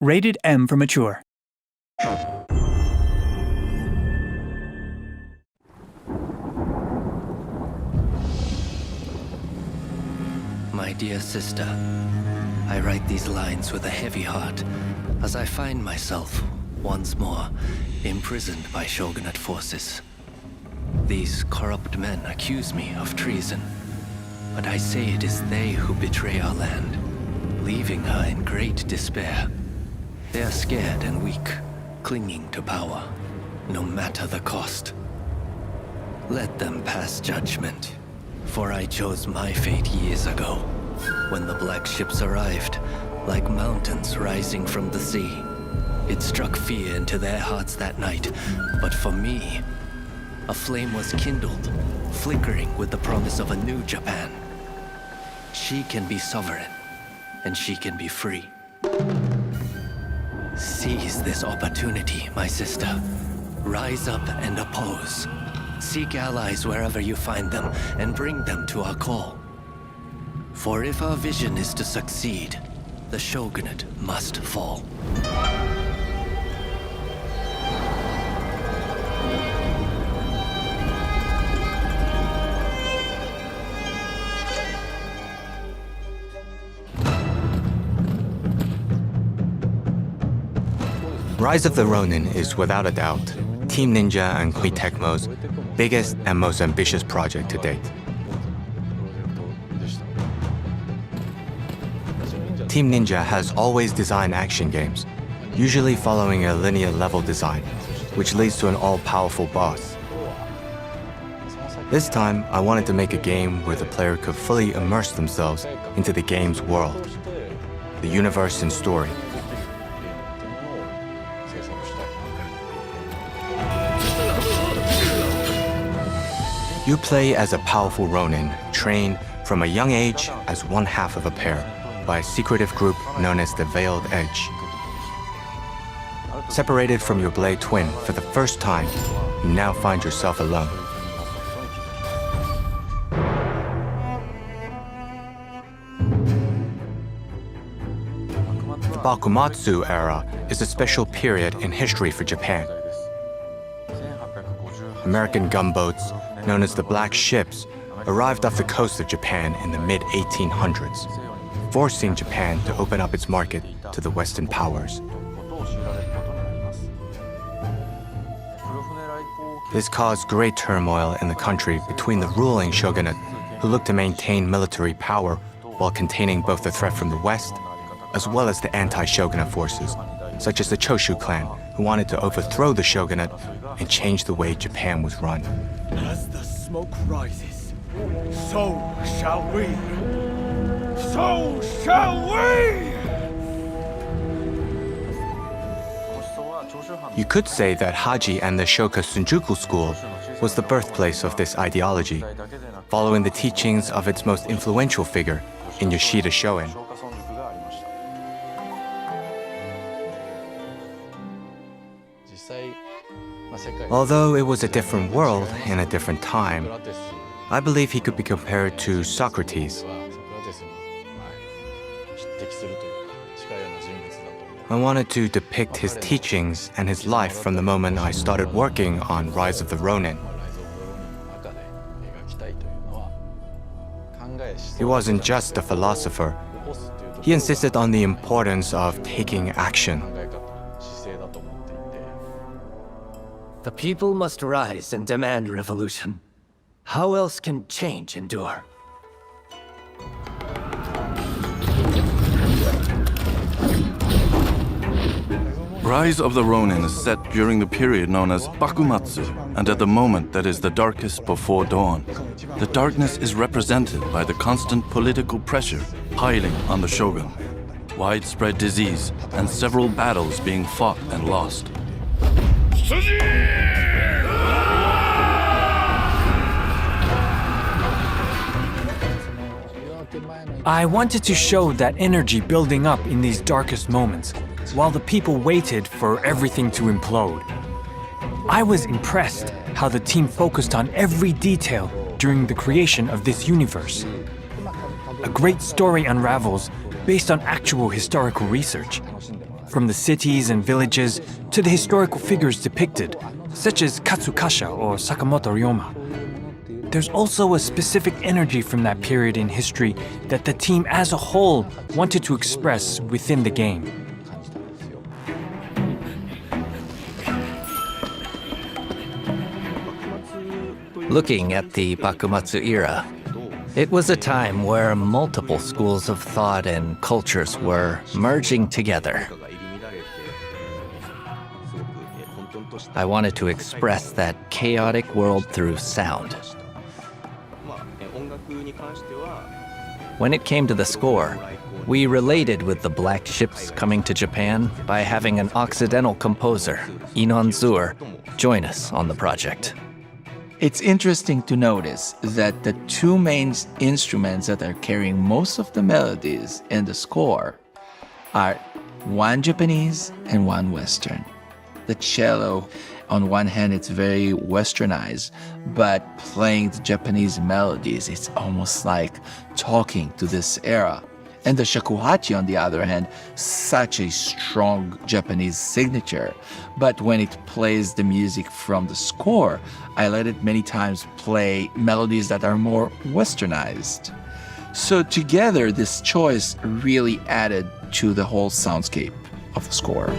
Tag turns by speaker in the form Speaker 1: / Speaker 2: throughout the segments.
Speaker 1: Rated M for mature.
Speaker 2: My dear sister, I write these lines with a heavy heart as I find myself, once more, imprisoned by Shogunate forces. These corrupt men accuse me of treason, but I say it is they who betray our land, leaving her in great despair. They are scared and weak, clinging to power, no matter the cost. Let them pass judgment, for I chose my fate years ago, when the black ships arrived, like mountains rising from the sea. It struck fear into their hearts that night, but for me, a flame was kindled, flickering with the promise of a new Japan. She can be sovereign, and she can be free. Seize this opportunity, my sister. Rise up and oppose. Seek allies wherever you find them, and bring them to our call. For if our vision is to succeed, the Shogunate must fall.
Speaker 3: Rise of the Ronin is without a doubt Team Ninja and Koei Tecmo's biggest and most ambitious project to date. Team Ninja has always designed action games, usually following a linear level design, which leads to an all-powerful boss. This time, I wanted to make a game where the player could fully immerse themselves into the game's world, the universe and story. You play as a powerful Ronin, trained from a young age as one half of a pair by a secretive group known as the Veiled Edge. Separated from your blade twin for the first time, you now find yourself alone. The Bakumatsu era is a special period in history for Japan. American gunboats, known as the Black Ships, arrived off the coast of Japan in the mid-1800s, forcing Japan to open up its market to the Western powers. This caused great turmoil in the country between the ruling shogunate, who looked to maintain military power while containing both the threat from the West, as well as the anti-shogunate forces, such as the Choshu clan, who wanted to overthrow the shogunate and change the way Japan was run.
Speaker 4: As the smoke rises, so shall we. So shall we!
Speaker 3: You could say that Haji and the Shoka Shinjuku school was the birthplace of this ideology, following the teachings of its most influential figure in Yoshida Shoin. Although it was a different world in a different time, I believe he could be compared to Socrates. I wanted to depict his teachings and his life from the moment I started working on Rise of the Ronin. He wasn't just a philosopher. He insisted on the importance of taking action.
Speaker 2: The people must rise and demand revolution. How else can change endure?
Speaker 5: Rise of the Ronin is set during the period known as Bakumatsu, and at the moment that is the darkest before dawn. The darkness is represented by the constant political pressure piling on the shogun, widespread disease, and several battles being fought and lost.
Speaker 1: I wanted to show that energy building up in these darkest moments, while the people waited for everything to implode. I was impressed how the team focused on every detail during the creation of this universe. A great story unravels based on actual historical research. from the cities and villages to the historical figures depicted, such as Katsukasha or Sakamoto Ryoma. There's also a specific energy from that period in history that the team as a whole wanted to express within the game.
Speaker 2: Looking at the Bakumatsu era, it was a time where multiple schools of thought and cultures were merging together. I wanted to express that chaotic world through sound. When it came to the score, we related with the black ships coming to Japan by having an Occidental composer, Inon Zur, join us on the project.
Speaker 6: It's interesting to notice that the two main instruments that are carrying most of the melodies in the score are one Japanese and one Western. The cello, on one hand, it's very westernized, but playing the Japanese melodies, it's almost like talking to this era. And the shakuhachi, on the other hand, such a strong Japanese signature. But when it plays the music from the score, I let it many times play melodies that are more westernized. So together, this choice really added to the whole soundscape of the score.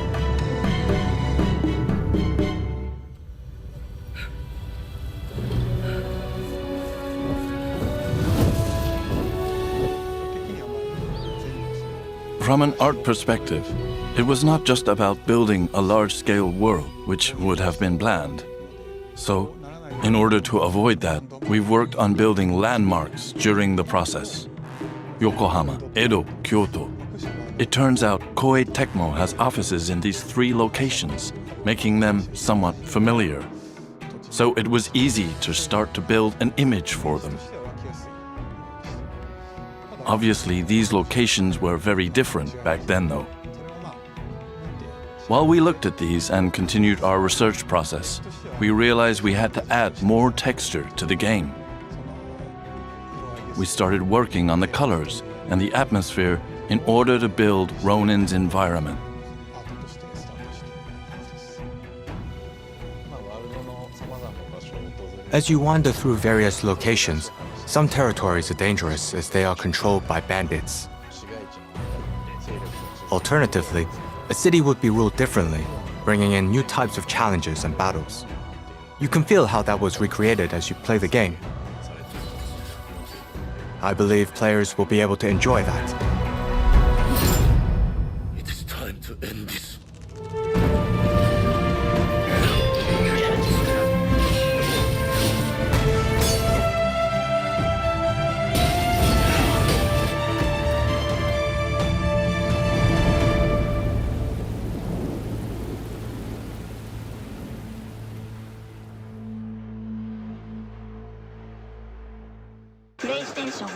Speaker 5: From an art perspective, it was not just about building a large-scale world, which would have been planned. So, in order to avoid that, we've worked on building landmarks during the process. Yokohama, Edo, Kyoto. It turns out Koei Tecmo has offices in these 3 locations, making them somewhat familiar. So it was easy to start to build an image for them. Obviously, these locations were very different back then, though. While we looked at these and continued our research process, we realized we had to add more texture to the game. We started working on the colors and the atmosphere in order to build Ronin's environment.
Speaker 3: As you wander through various locations, some territories are dangerous as they are controlled by bandits. Alternatively, a city would be ruled differently, bringing in new types of challenges and battles. You can feel how that was recreated as you play the game. I believe players will be able to enjoy that.
Speaker 7: It is time to end this.
Speaker 8: PlayStation